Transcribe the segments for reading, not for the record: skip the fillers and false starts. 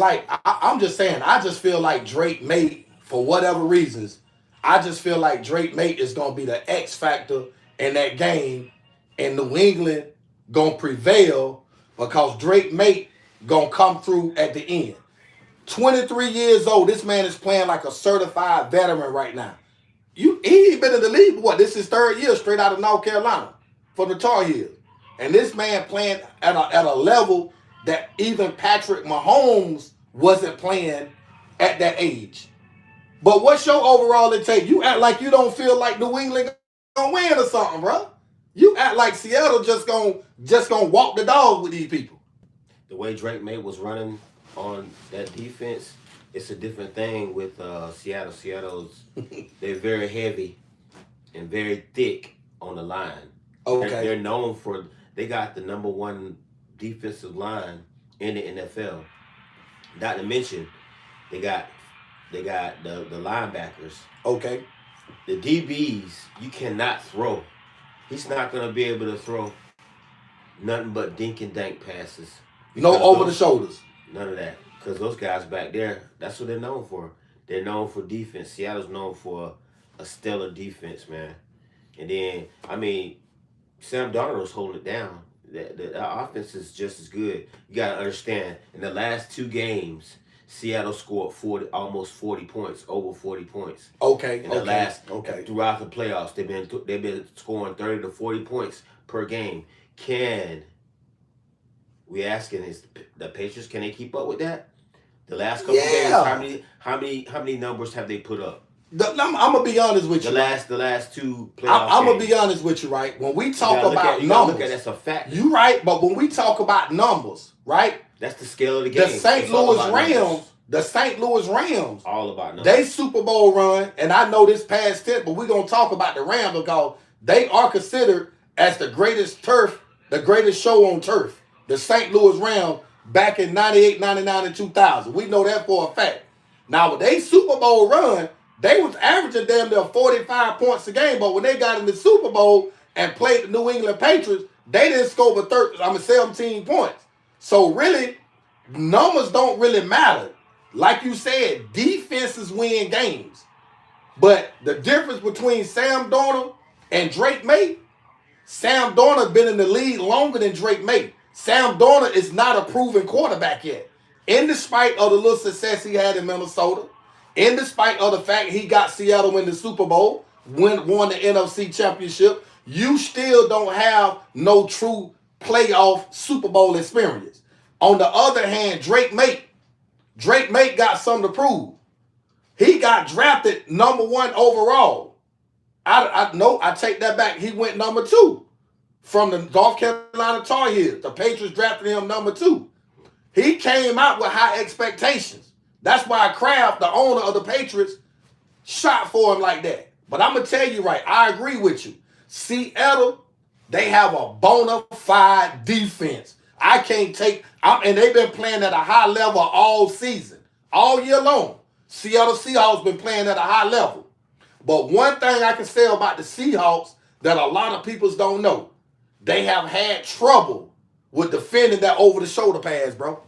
I'm just saying, I just feel like Drake May, for whatever reasons, I just feel like Drake May is gonna be the X factor in that game, and New England gonna prevail because Drake May gonna come through at the end. 23 years old, this man is playing like a certified veteran right now. He ain't been in the league. What? This is his third year straight out of North Carolina for the Tar Heels, and this man playing at a level that even Patrick Mahomes wasn't playing at that age. But what's your overall take? You act like you don't feel like New England gonna win or something, bro. You act like Seattle just gonna walk the dog with these people. The way Drake May was running on that defense, it's a different thing with Seattle. Seattle's they're very heavy and very thick on the line. Okay. They're known for they got the number one defensive line in the NFL. Not to mention they got the linebackers. Okay. The DBs, you cannot throw. He's not gonna be able to throw nothing but dink and dank passes. No over the shoulders. None of that. Because those guys back there, that's what they're known for. They're known for defense. Seattle's known for a stellar defense, man. And then, I mean, Sam Darnold's holding it down. The offense is just as good. You got to understand, in the last two games, Seattle scored almost 40 points, over 40 points. Okay. In the last, throughout the playoffs, they've been scoring 30 to 40 points per game. We asking is the Patriots, can they keep up with that? The last couple games, how many numbers have they put up? I'm gonna be honest with you. The last two playoffs. I'm gonna be honest with you, right? When we talk about numbers, that's a fact. You right, but when we talk about numbers, right? That's the scale of the game. The St. Louis Rams, all about numbers. They Super Bowl run, and I know this past tense, but we're gonna talk about the Rams because they are considered as the greatest show on turf. The St. Louis Rams back in 98, 99, and 2000. We know that for a fact. Now, with they Super Bowl run, they was averaging damn near 45 points a game, but when they got in the Super Bowl and played the New England Patriots, they didn't score but 17 points. So really, numbers don't really matter. Like you said, defenses win games. But the difference between Sam Darnold and Drake May, Sam Darnold been in the league longer than Drake May. Sam Darnold is not a proven quarterback yet. In despite of the little success he had in Minnesota, in despite of the fact he got Seattle in the Super Bowl, won the NFC Championship, you still don't have no true playoff Super Bowl experience. On the other hand, Drake May got something to prove. He got drafted number 1 overall. I take that back. He went number 2 from the North Carolina Tar Heels. The Patriots drafted him number 2. He came out with high expectations. That's why Kraft, the owner of the Patriots, shot for him like that. But I'm going to tell you right, I agree with you. Seattle, they have a bona fide defense. And they've been playing at a high level all season, all year long. Seattle Seahawks been playing at a high level. But one thing I can say about the Seahawks that a lot of people don't know, they have had trouble with defending that over-the-shoulder pass, bro.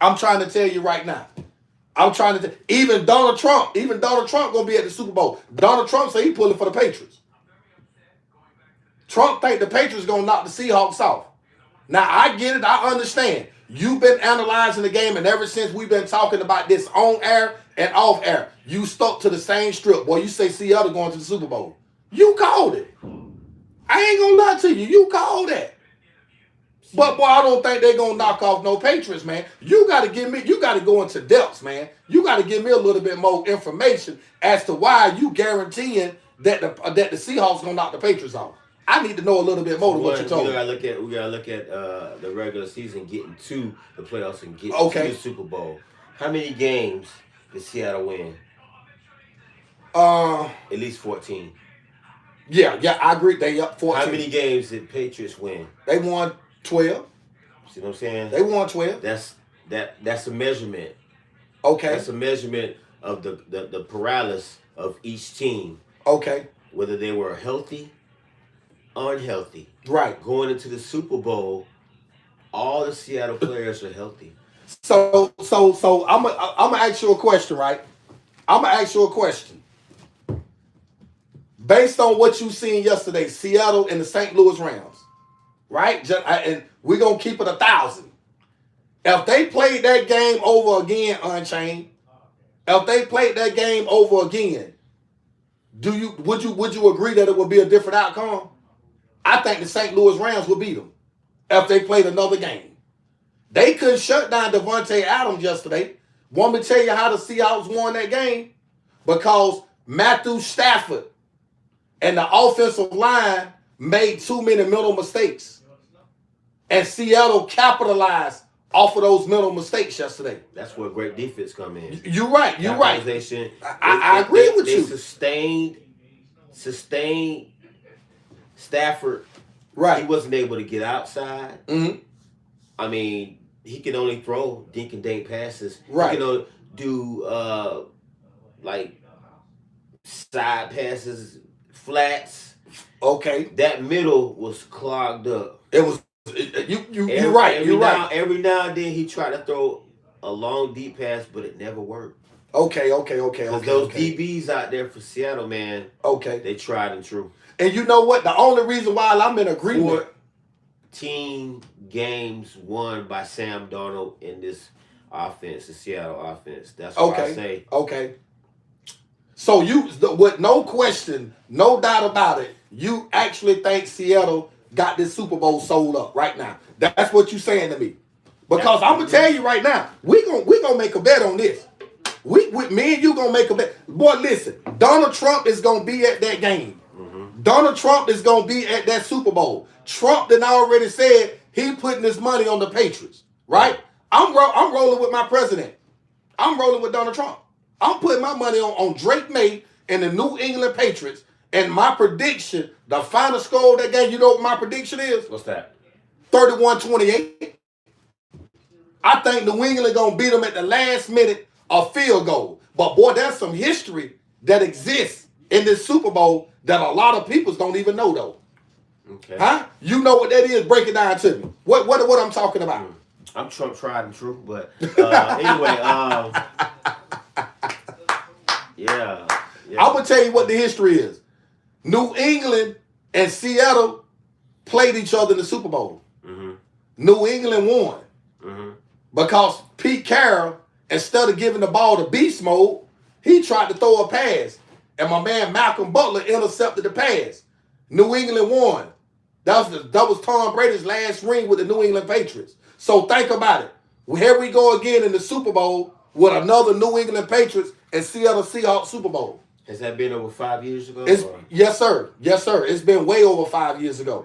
I'm trying to tell you right now. Even Donald Trump gonna be at the Super Bowl. Donald Trump said he pulling for the Patriots. Trump think the Patriots gonna knock the Seahawks off. Now, I get it. I understand. You've been analyzing the game, and ever since we've been talking about this on air and off air, you stuck to the same strip. Boy, you say Seattle going to the Super Bowl. You called it. I ain't gonna lie to you. You called that. But, boy, I don't think they're going to knock off no Patriots, man. You got to go into depths, man. You got to give me a little bit more information as to why you guaranteeing that the Seahawks going to knock the Patriots off. I need to know a little bit more than what you told me. We gotta look at the regular season getting to the playoffs and getting to the Super Bowl. How many games did Seattle win? At least 14. Yeah, I agree. They up 14. How many games did Patriots win? They won 12. See what I'm saying? They won 12. That's a measurement. Okay. That's a measurement of the paralysis of each team. Okay. Whether they were healthy, unhealthy. Right. Going into the Super Bowl, all the Seattle players are healthy. So I'm gonna ask you a question, right? I'm gonna ask you a question. Based on what you seen yesterday, Seattle and the St. Louis Rams, right? And we're gonna keep it 1,000. If they played that game over again, Unchained, if they played that game over again, would you agree that it would be a different outcome? I think the St. Louis Rams would beat them if they played another game. They couldn't shut down Devontae Adams yesterday. Want me to tell you how the Seahawks won that game? Because Matthew Stafford and the offensive line made too many mental mistakes. And Seattle capitalized off of those mental mistakes yesterday. That's where great defense come in. You're right. You're right. I agree with you. Sustained Stafford. Right. He wasn't able to get outside. Mm-hmm. I mean, he can only throw dink and dink passes. Right. He can only do like side passes, flats. Okay. That middle was clogged up. It was. You're right. You're right. Every now and then he tried to throw a long deep pass, but it never worked. Okay. Those DBs out there for Seattle, man. Okay. They tried and true. And you know what? The only reason why I'm in agreement. 14 games won by Sam Darnold in this offense, the Seattle offense. That's what I say. Okay. So with no question, no doubt about it, you actually think Seattle got this Super Bowl sold up right now. That's what you're saying to me. Because I'm gonna tell you right now, we gonna make a bet on this. Me and you gonna make a bet. Boy, listen, Donald Trump is gonna be at that game. Mm-hmm. Donald Trump is gonna be at that Super Bowl. Trump done already said he putting his money on the Patriots, right? I'm rolling with my president. I'm rolling with Donald Trump. I'm putting my money on Drake May and the New England Patriots. And my prediction, the final score of that game, you know what my prediction is? What's that? 31-28. I think New England gonna beat them at the last minute, a field goal. But boy, there's some history that exists in this Super Bowl that a lot of people don't even know though. Okay. Huh? You know what that is? Break it down to me. What I'm talking about? I'm Trump tried and true, but anyway, yeah. I'm gonna tell you what the history is. New England and Seattle played each other in the Super Bowl. Mm-hmm. New England won. Mm-hmm. Because Pete Carroll, instead of giving the ball to beast mode, he tried to throw a pass. And my man Malcolm Butler intercepted the pass. New England won. That was Tom Brady's last ring with the New England Patriots. So think about it. Here we go again in the Super Bowl with another New England Patriots and Seattle Seahawks Super Bowl. Has that been over 5 years ago? Yes, sir. Yes, sir. It's been way over 5 years ago.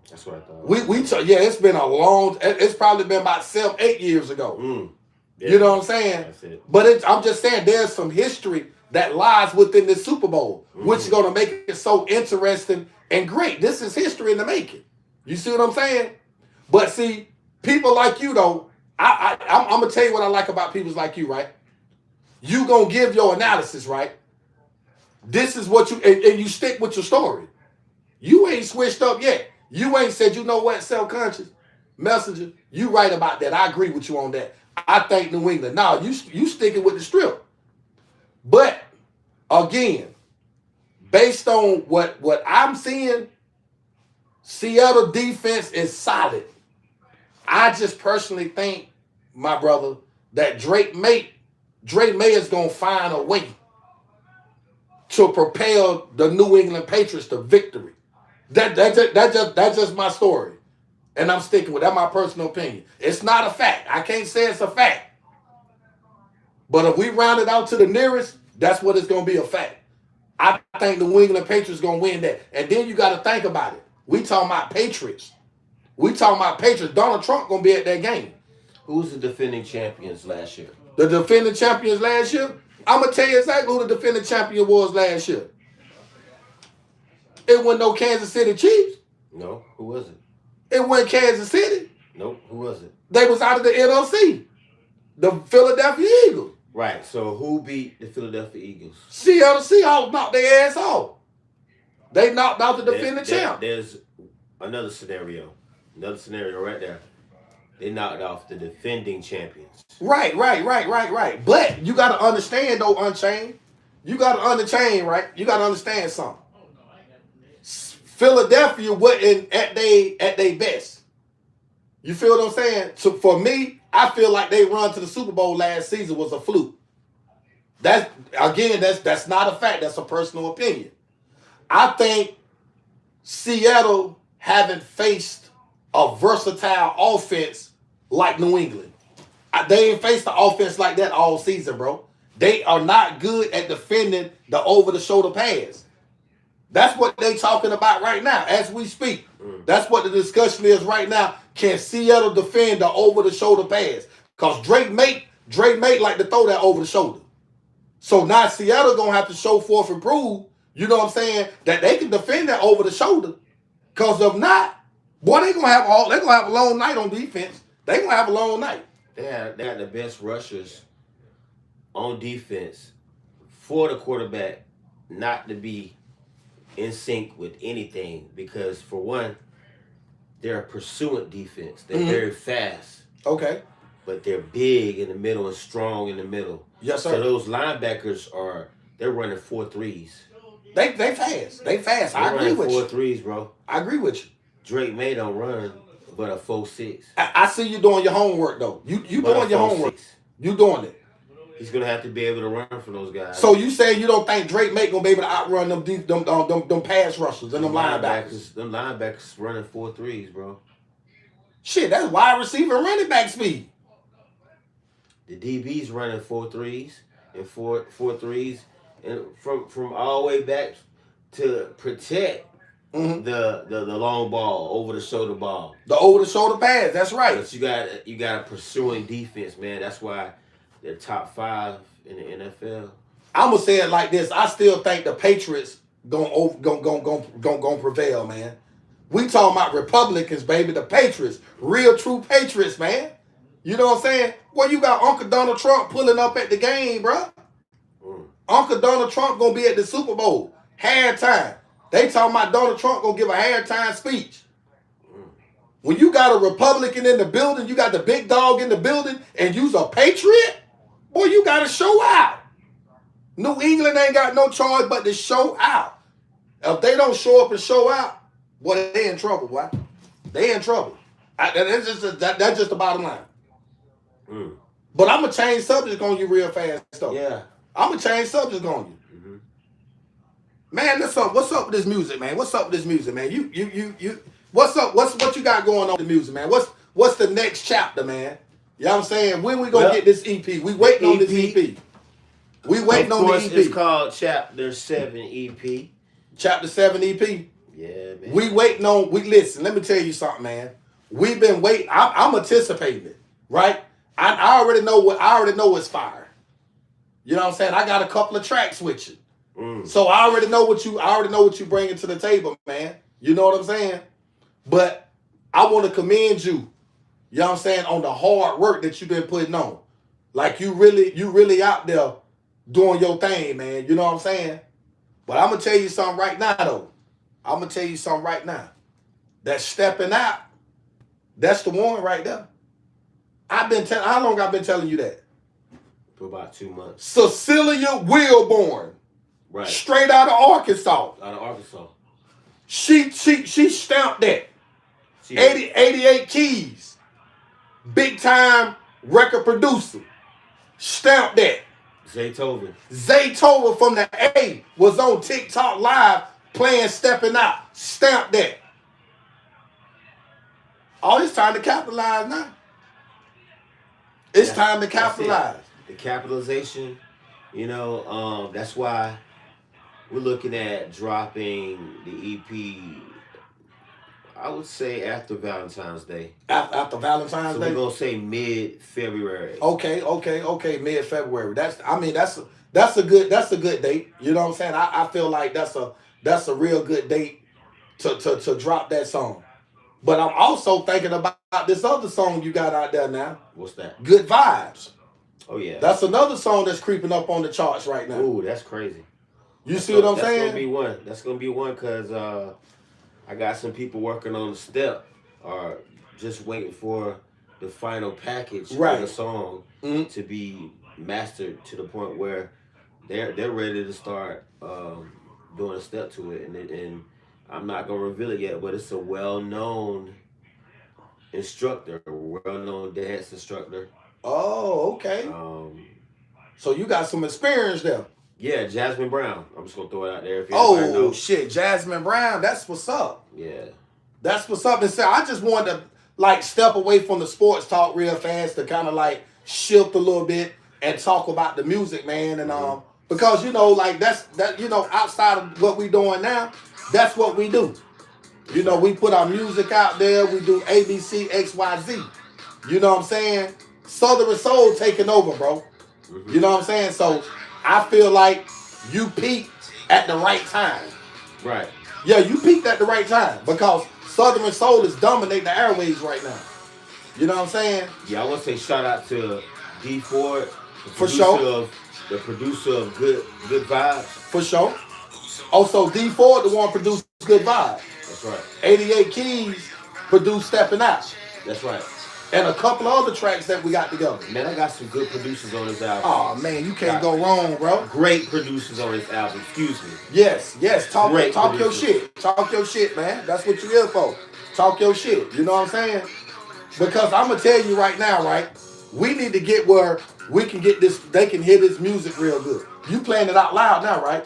That's what I thought. It's been a long. It's probably been about 7-8 years ago. Yeah. You know what I'm saying? That's it. But I'm just saying there's some history that lies within this Super Bowl, which is going to make it so interesting and great. This is history in the making. You see what I'm saying? But see, people like you though, I'm gonna tell you what I like about people like you, right? You gonna give your analysis, right? This is what you and you stick with your story. You ain't switched up yet. You ain't said, you know what, self-conscious messenger. You right about that. I agree with you on that. I think New England. Now you sticking with the strip. But again, based on what I'm seeing, Seattle defense is solid. I just personally think, my brother, that Drake May is gonna find a way to propel the New England Patriots to victory. That's just my story, and I'm sticking with that. My personal opinion. It's not a fact. I can't say it's a fact, but if we round it out to the nearest, that's what it's gonna be, a fact. I think the New England Patriots gonna win that, and then you got to think about it. We talking about Patriots. Donald Trump gonna be at that game. Who's the defending champions last year? The defending champions last year? I'm going to tell you exactly who the defending champion was last year. It wasn't no Kansas City Chiefs. No, who was it? It wasn't Kansas City. Nope, who was it? They was out of the NFC. The Philadelphia Eagles. Right, so who beat the Philadelphia Eagles? Seattle Seahawks knocked their ass off. They knocked out the defending champ. There's another scenario right there. They knocked off the defending champions. Right. But you got to understand though, Unchained. You got to understand, right? You got to understand something. Philadelphia wasn't at they best. You feel what I'm saying? So for me, I feel like they run to the Super Bowl last season was a fluke. That's not a fact. That's a personal opinion. I think Seattle haven't faced a versatile offense like New England. They ain't faced the offense like that all season, bro. They are not good at defending the over-the-shoulder pass. That's what they talking about right now as we speak. That's what the discussion is right now. Can Seattle defend the over-the-shoulder pass? Because Drake May like to throw that over the shoulder. So now Seattle gonna have to show forth and prove, you know what I'm saying, that they can defend that over the shoulder. Because if not, boy, they're gonna have a long night on defense. They're gonna have a long night. They had the best rushers on defense for the quarterback not to be in sync with anything, because for one, they're a pursuant defense. They're very fast. Okay. But they're big in the middle and strong in the middle. Yes, sir. So those linebackers they're running 4.3s. They fast. They fast. I agree with you. 4.3s, bro. I agree with you. Drake May don't run but a 4.6. I see you doing your homework though. You doing your homework. You doing it. He's gonna have to be able to run for those guys. So you saying you don't think Drake May gonna be able to outrun them pass rushers and them linebackers? Them linebackers running 4.3s, bro. Shit, that's wide receiver and running back speed. The DB's running 4.3s and 4.3s, and from all the way back to protect the long ball, over the shoulder ball. The over the shoulder pass, that's right. But you got a pursuing defense, man. That's why they're top 5 in the NFL. I'm gonna say it like this. I still think the Patriots gonna prevail, man. We talking about Republicans, baby. The Patriots, real true Patriots, man. You know what I'm saying? Well, you got Uncle Donald Trump pulling up at the game, bro. Uncle Donald Trump gonna be at the Super Bowl halftime. They talking about Donald Trump gonna give a halftime speech. When you got a Republican in the building, you got the big dog in the building, and you's a Patriot, boy, you gotta show out. New England ain't got no choice but to show out. If they don't show up and show out, boy, they in trouble, boy. They in trouble. That's just the bottom line. But I'm gonna change subject on you real fast, though. Yeah. I'm gonna change subject on you. Man, what's up with this music, man? What's up with this music, man? You what's up? What you got going on with the music, man? What's the next chapter, man? You know what I'm saying? When we gonna get this EP? We waiting on this EP. We waiting on the EP. It's called Chapter 7 EP. Chapter 7 EP. Yeah, man. We waiting on. Listen. Let me tell you something, man. We've been waiting. I'm anticipating it, right? I already know what's fire. You know what I'm saying? I got a couple of tracks with you. So I already know what you bringing to the table, man. You know what I'm saying? But I want to commend you, you know what I'm saying, on the hard work that you've been putting on. Like you really out there doing your thing, man. You know what I'm saying? But I'm gonna tell you something right now, though. That stepping out, that's the one right there. How long I've been telling you that? For about 2 months. Cecilia Wilborn. Right. Straight out of Arkansas. She stamped that. 88 keys. Big time record producer. Stamped that. Zaytoven from the A was on TikTok Live playing Stepping Out. Stamped that. Oh, it's time to capitalize now. It's time to capitalize. The capitalization, that's why we're looking at dropping the EP, I would say after Valentine's Day. After Valentine's Day? So we're going to say mid-February. Okay, mid-February. That's a good date. You know what I'm saying? I feel like that's a real good date to drop that song. But I'm also thinking about this other song you got out there now. What's that? Good Vibes. Oh, yeah. That's another song that's creeping up on the charts right now. Ooh, that's crazy. That's what I'm saying? That's going to be one because I got some people working on the step or just waiting for the final package Right. of the song to be mastered to the point where they're ready to start doing a step to it, and I'm not gonna reveal it yet, but it's a well-known instructor, a well-known dance instructor. Oh, okay. Um, So you got some experience there. yeah, Jasmine Brown. I'm just gonna throw it out there if anybody Oh knows. shit, Jasmine Brown. That's what's up. Yeah. That's what's up. And so I just wanted to like step away from the sports talk real fast to kind of like shift a little bit and talk about the music, man. And because you know, like that's outside of what we doing now, that's what we do. You know, we put our music out there. We do ABC, XYZ. You know what I'm saying? Southern Soul taking over, bro. You know what I'm saying? So I feel like you peaked at the right time. Right. Yeah, you peaked at the right time because Southern Soul is dominating the airways right now. You know what I'm saying? Yeah, I want to say shout out to D Ford, For sure. The producer of Good Vibes. For sure. Also, D Ford, the one produced Good Vibe. That's right. 88 Keys produced Stepping Out. That's right. And a couple of other tracks that we got together. Man, I got some good producers on this album. Oh man, you can't go wrong, bro. Great producers on this album. Excuse me. Yes. Talk your producers. shit. Talk your shit, man. That's what you're here for. Talk your shit. You know what I'm saying? Because I'm gonna tell you right now, right? We need to get where we can get this. They can hear this music real good. You playing it out loud now, right?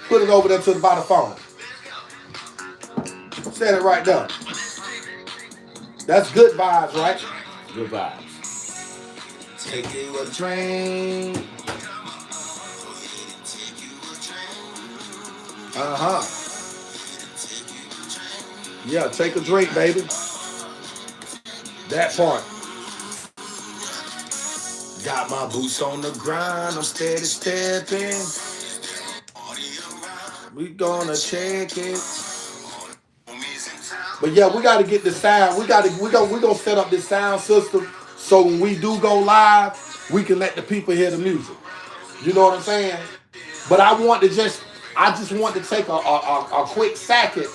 Put it over there to the bottom phone. Set it right there. That's Good Vibes, right? Good Vibes. Take you a train. Yeah, take a drink, baby. That part. Got my boots on the grind, I'm steady stepping. We gonna check it. But yeah, we gotta get the sound. We gonna set up this sound system so when we do go live, we can let the people hear the music. You know what I'm saying? But I just want to take a quick second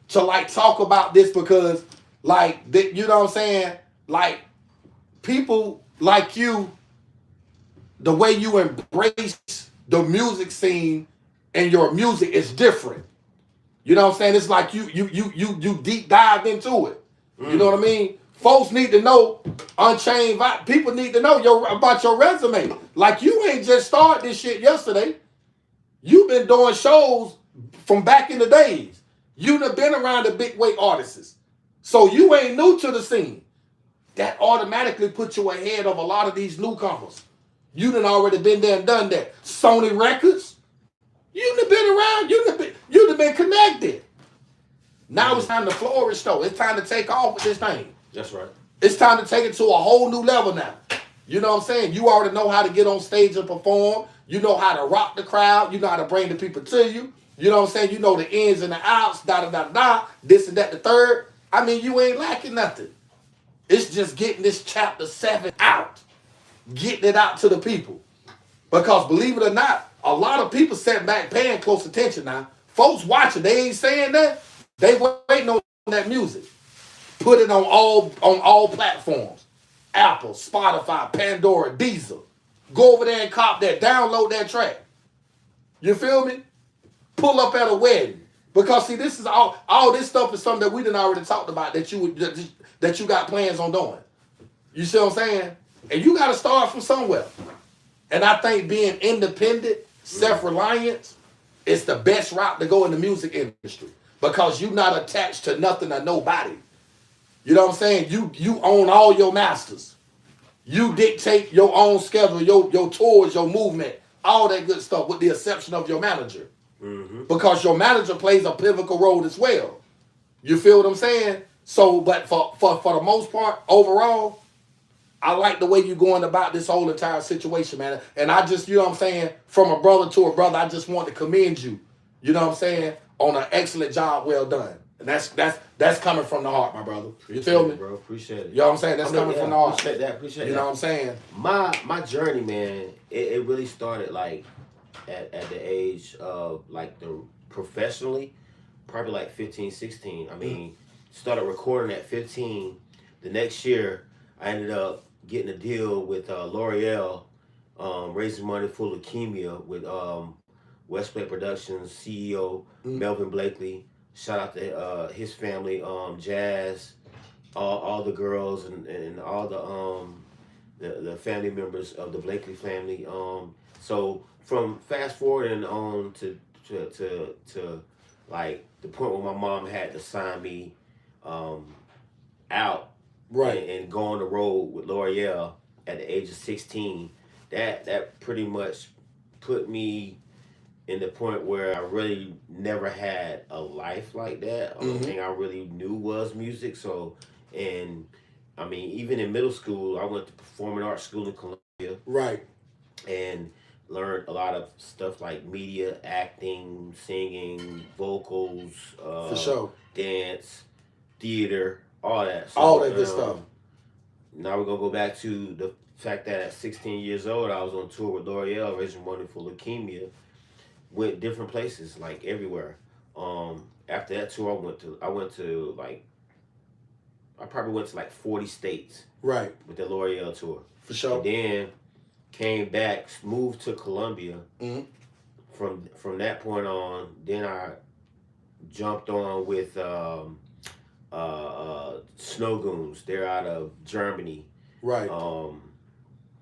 to like talk about this because like you know what I'm saying? Like people like you, the way you embrace the music scene and your music is different. You know what I'm saying? It's like you deep dive into it. You know what I mean? Folks need to know Unchained Vibe. People need to know about your resume. Like you ain't just started this shit yesterday. You've been doing shows from back in the days. You done been around the big weight artists. So you ain't new to the scene. That automatically puts you ahead of a lot of these newcomers. You done already been there and done that. Sony Records, you done been around, you done been connected. Now it's time to flourish though. It's time to take off with this thing. That's right. It's time to take it to a whole new level now. You know what I'm saying? You already know how to get on stage and perform. You know how to rock the crowd. You know how to bring the people to you. You know what I'm saying? You know the ins and the outs, this and that, the third. I mean, you ain't lacking nothing. It's just getting this chapter 7 out. Getting it out to the people. Because believe it or not, a lot of people sitting back paying close attention now. Folks watching, they ain't saying that. They waiting on that music. Put it on all platforms. Apple, Spotify, Pandora, Deezer. Go over there and cop that. Download that track. You feel me? Pull up at a wedding. Because see, this is all this stuff is something that we done already talked about that you got plans on doing. You see what I'm saying? And you got to start from somewhere. And I think being independent, self-reliant, is the best route to go in the music industry. Because you're not attached to nothing or nobody. You know what I'm saying? You own all your masters. You dictate your own schedule, your tours, your movement, all that good stuff with the exception of your manager. Because your manager plays a pivotal role as well. You feel what I'm saying? So, but for the most part, overall, I like the way you're going about this whole entire situation, man. And I just, you know what I'm saying, from a brother to a brother, I just want to commend you, you know what I'm saying, on an excellent job well done. And that's coming from the heart, my brother. You feel me? Bro, appreciate it. You know what I'm saying? That's coming from the heart. Appreciate that. You know what I'm saying? My journey, man, it really started like at the age of like the professionally, probably like 15, 16. I mean, started recording at 15, the next year, I ended up getting a deal with L'Oreal, raising money for leukemia with Westplay Productions CEO Mm. Melvin Blakely. Shout out to his family, Jazz, all the girls and all the family members of the Blakely family. So from fast forwarding on to like the point where my mom had to sign me um, out Right. and go on the road with L'Oreal at the age of 16, that pretty much put me in the point where I really never had a life like that. Only Hmm. thing I really knew was music. So, and I mean, even in middle school, I went to performing arts school in Columbia Right. and learned a lot of stuff like media, acting, singing, vocals, For sure. dance, theater, all that. All that good stuff. Now we're gonna go back to the fact that at 16 years old, I was on tour with L'Oreal, raising money for leukemia. Went different places, like everywhere. After that tour, I went to like I probably went to like 40 states Right. with the L'Oreal tour, For and sure. then came back, moved to Colombia. Hmm. From that point on, then I jumped on with Snow Goons. They're out of Germany. Right.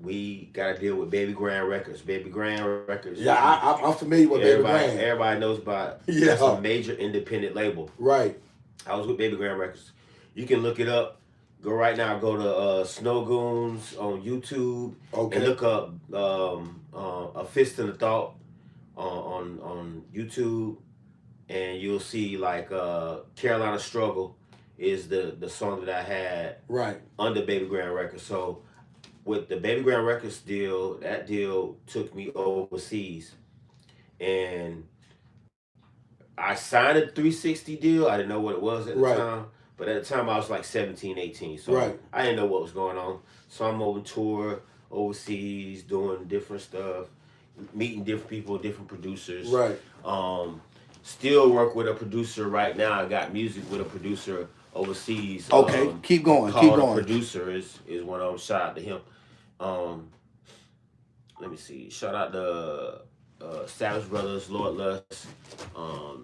We got to deal with Baby Grand Records. Baby Grand Records. Yeah, I'm familiar with Baby Grand. Everybody knows about. Yeah. That's a major independent label. Right. I was with Baby Grand Records. You can look it up. Go right now. Go to Snow Goons on YouTube Okay. and look up A Fist in the Thought on YouTube, and you'll see like Carolina Struggle is the song that I had Right. under Baby Grand Records. So with the Baby Grand Records deal, that deal took me overseas, and I signed a 360 deal. I didn't know what it was at the Right. time, but at the time I was like 17, 18, so Right. I didn't know what was going on. So I'm on tour overseas, doing different stuff, meeting different people, different producers. Right. Still work with a producer right now. I got music with a producer overseas. Okay. Keep going. Keep Called going. Producer is one of them. Shout out to him. Let me see. Shout out to Savage Brothers, Lord Lust,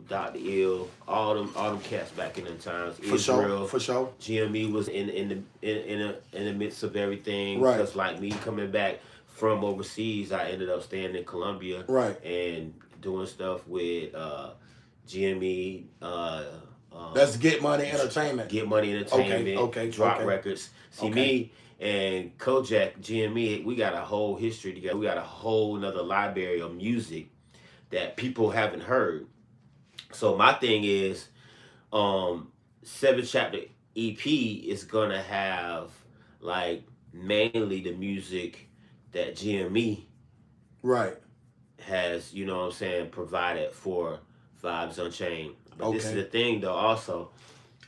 Dr. Ill, all them cats back in them times. For Israel, sure. For sure. GME was in the midst of everything. Right. Just like me coming back from overseas, I ended up staying in Colombia. Right. And doing stuff with GME. That's Get Money Entertainment. Get Money Entertainment. Okay. Drop Okay. Records. See Okay. me and Kojak GME, we got a whole history together. We got a whole nother library of music that people haven't heard. So my thing is, 7 chapter EP is gonna have like mainly the music that GME Right. has, you know what I'm saying, provided for Vibes Unchained. But this is Okay. the thing though, also,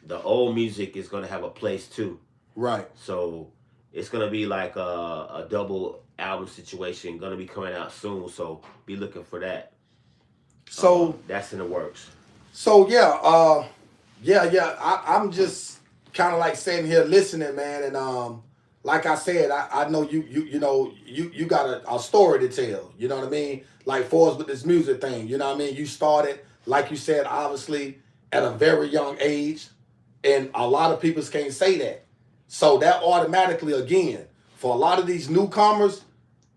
the old music is gonna have a place too. Right. So it's gonna be like a double album situation, gonna be coming out soon. So be looking for that. So That's in the works. So yeah. I'm just kind of like sitting here listening, man, and like I said, I know you got a story to tell. You know what I mean? Like for us with this music thing, you know what I mean? You started, like you said, obviously at a very young age, and a lot of people can't say that. So that automatically, again, for a lot of these newcomers,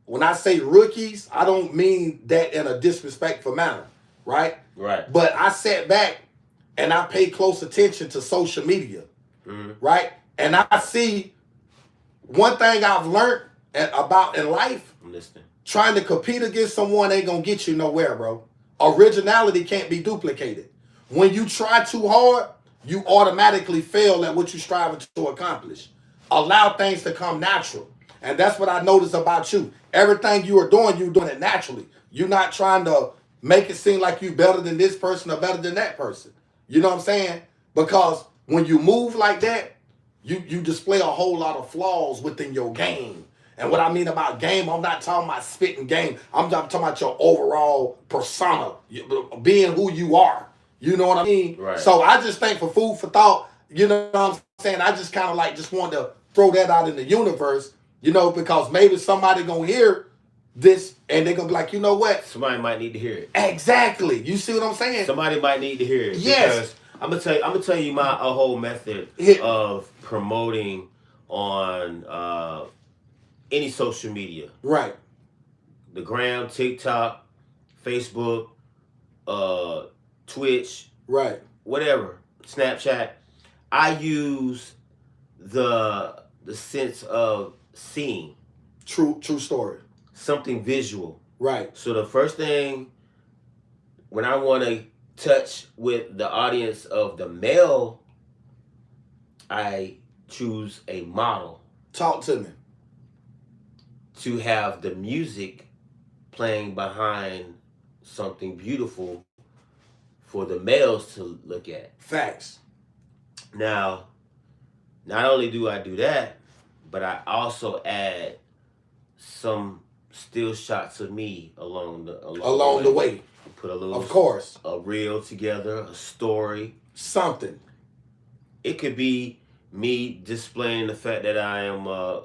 when I say rookies, I don't mean that in a disrespectful manner, right? Right. But I sat back and I pay close attention to social media, right? And I see one thing I've learned about in life, I'm listening. trying to compete against someone ain't gonna get you nowhere, bro. Originality can't be duplicated. When you try too hard, you automatically fail at what you're striving to accomplish. Allow things to come natural. And that's what I noticed about you. Everything you're doing it naturally. You're not trying to make it seem like you better than this person or better than that person. You know what I'm saying? Because when you move like that, you display a whole lot of flaws within your game. And what I mean about game, I'm not talking about spitting game. I'm talking about your overall persona, being who you are. You know what I mean? Right. So I just think for food for thought, you know what I'm saying? I just kind of like just wanted to throw that out in the universe, you know, because maybe somebody gonna hear this and they're gonna be like, you know what? Somebody might need to hear it. Exactly. You see what I'm saying? Somebody might need to hear it. Yes. Because I'm gonna tell you my a whole method Hit. of promoting on any social media. Right. The gram, TikTok, Facebook, Twitch, Right. whatever, Snapchat. I use the sense of seeing True story. something visual. Right. So the first thing when I want to touch with the audience of the male, I choose a model Talk to me. to have the music playing behind something beautiful for the males to look at. Facts. Now, not only do I do that, but I also add some still shots of me along the way. Put a little, of course, a reel together, a story, something. It could be me displaying the fact that I am a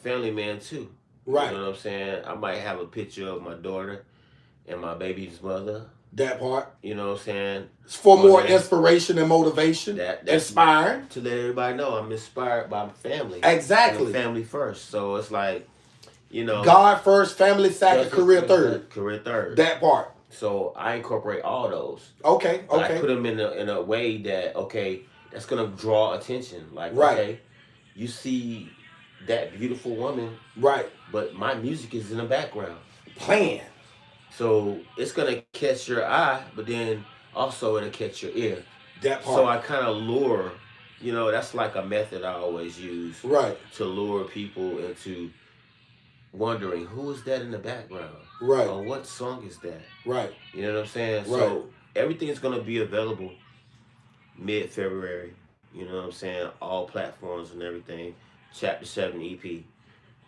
family man too. Right. You know what I'm saying? I might have a picture of my daughter and my baby's mother. That part. You know what I'm saying? It's for more inspiration and motivation. That's inspiring. To let everybody know I'm inspired by my family. Exactly. Family first. So it's like, you know. God first, family second, career third. Career third. That part. So I incorporate all those. Okay. I put them in a way that, okay, that's going to draw attention. Like, right. Okay, you see that beautiful woman. Right. But my music is in the background. Playing. So it's going to catch your eye, but then also it'll catch your ear. That part. So I kind of lure, you know, that's like a method I always use. Right. To lure people into wondering, who is that in the background? Right. Or what song is that? Right. You know what I'm saying? Right. So everything's going to be available mid-February. You know what I'm saying? All platforms and everything. Chapter 7 EP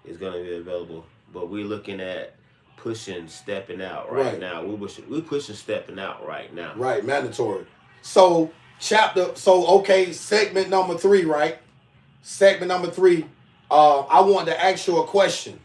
is going to be available. But we're looking at pushing stepping out right now. We're pushing stepping out right now. Right, mandatory. So segment number 3, right? Segment number 3. I wanted to ask you a question.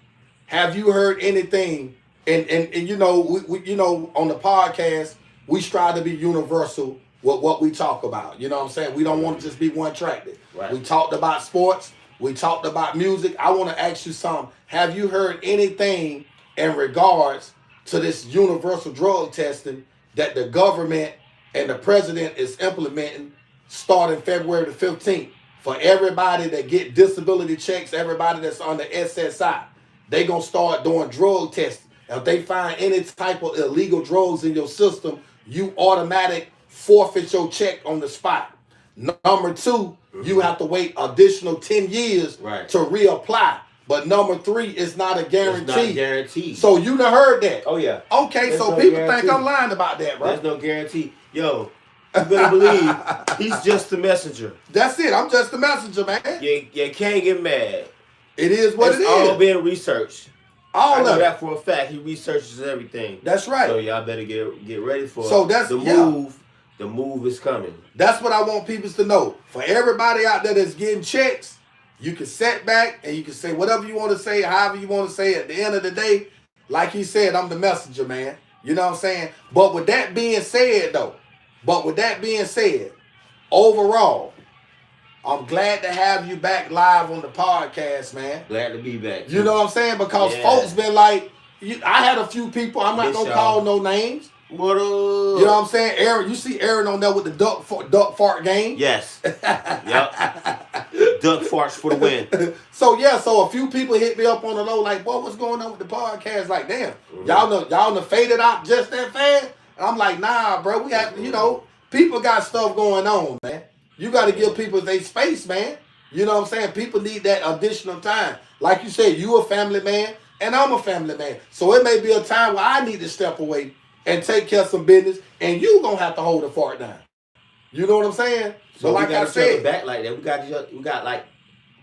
Have you heard anything? And you know, we you know, on the podcast, we strive to be universal with what we talk about. You know what I'm saying? We don't want to just be one-tracked. Right. We talked about sports. We talked about music. I want to ask you something. Have you heard anything in regards to this universal drug testing that the government and the president is implementing starting February the 15th for everybody that get disability checks, everybody that's on the SSI? They going to start doing drug testing. If they find any type of illegal drugs in your system, you automatic forfeit your check on the spot. Number 2, you have to wait additional 10 years to reapply. But number 3 is not a guarantee. It's not guaranteed. So you done heard that. Oh, yeah. Okay, There's so no people guarantee. think I'm lying about that, bro. There's no guarantee. Yo, you better believe he's just the messenger. That's it. I'm just the messenger, man. You can't get mad. It is what it is. It's all been researched. I know of that for a fact. He researches everything. That's right. So y'all better get ready for the move. The move is coming. That's what I want people to know. For everybody out there that's getting checks, you can sit back and you can say whatever you want to say, however you want to say. At the end of the day, like he said, I'm the messenger, man. You know what I'm saying? But with that being said, overall, I'm glad to have you back live on the podcast, man. Glad to be back. You know what I'm saying? Because folks been like, I had a few people, I'm not going to call no names. What up? You know what I'm saying? Aaron, you see Aaron on there with the duck fart game? Yes. Yep. Duck farts for the win. So a few people hit me up on the low like, boy, what's going on with the podcast? Like, damn, y'all done faded out just that fast? And I'm like, nah, bro, we have to, you know, people got stuff going on, man. You got to give people their space, man. You know what I'm saying? People need that additional time. Like you said, you a family man, and I'm a family man. So it may be a time where I need to step away and take care of some business, and you gonna have to hold the fart down. You know what I'm saying? So like we got I said, back like that. We got like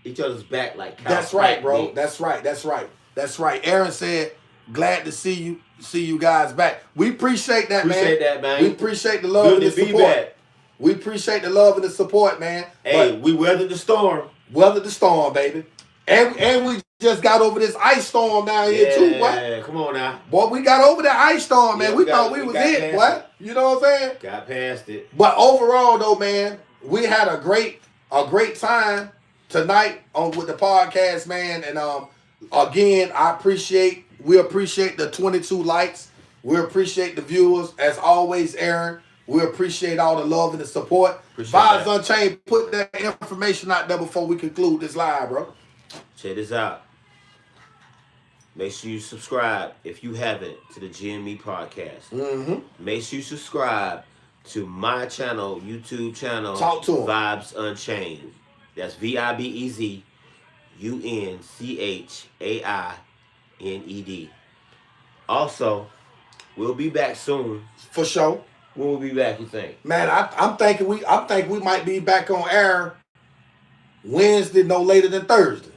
each other's back like. That's right, bro. That's right. Aaron said, "Glad to see you guys back." We appreciate that, man. Appreciate that, man. We appreciate the love and the support. We appreciate the love and the support, man. Hey, But we weathered the storm. weathered the storm, baby. And we just got over this ice storm down here too, boy. Yeah, come on now. Boy, we got over the ice storm, man. Yeah, we thought we was got it, past boy. it. You know what I'm saying? Got past it. But overall, though, man, we had a great time tonight with the podcast, man. And again, we appreciate the 22 likes. We appreciate the viewers. As always, Aaron, we appreciate all the love and the support. Appreciate Vibes that. Unchained, put that information out there before we conclude this live, bro. Check this out. Make sure you subscribe, if you haven't, to the GME podcast. Mm-hmm. Make sure you subscribe to my channel, YouTube channel. Talk to 'em. Vibes Unchained. That's VIBEZUNCHAINED. Also, we'll be back soon. For sure. When we'll be back, you think? Man, I'm thinking we might be back on air Wednesday, no later than Thursday.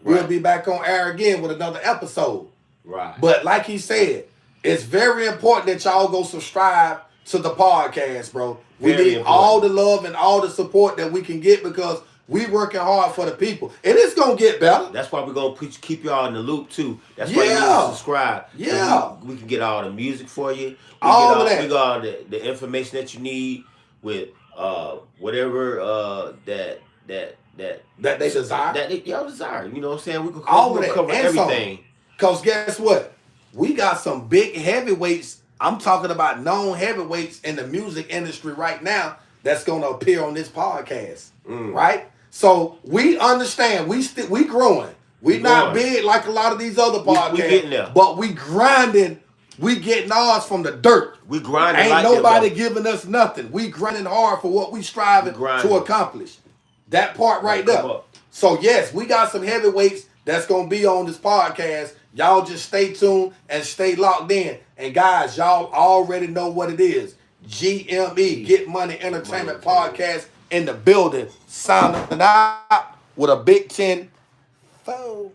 We'll Right. be back on air again with another episode. Right. But like he said, it's very important that y'all go subscribe to the podcast, bro. We Very need important. all the love and all the support that we can get because we working hard for the people. And it's going to get better. That's why we're going to keep y'all in the loop, too. That's why you need Yeah. to subscribe. Yeah. We can get all the music for you. All of that. We got all the information that you need with whatever that That they desire. That y'all desire. You know what I'm saying? We can All of we'll that cover and some. everything. Because guess what? We got some big heavyweights. I'm talking about known heavyweights in the music industry right now that's going to appear on this podcast. Right? So we understand. We growing. We not growing. big like a lot of these other podcasts. We getting there. But we grinding. We getting ours from the dirt. We grinding Ain't like nobody them, giving us nothing. We grinding hard for what we striving We grinding. to accomplish. That part right Come there. up. So yes, we got some heavyweights that's gonna be on this podcast. Y'all just stay tuned and stay locked in. And guys, y'all already know what it is. GME, Get Money Entertainment Podcast in the building. Sounding out with a Big 10 foe.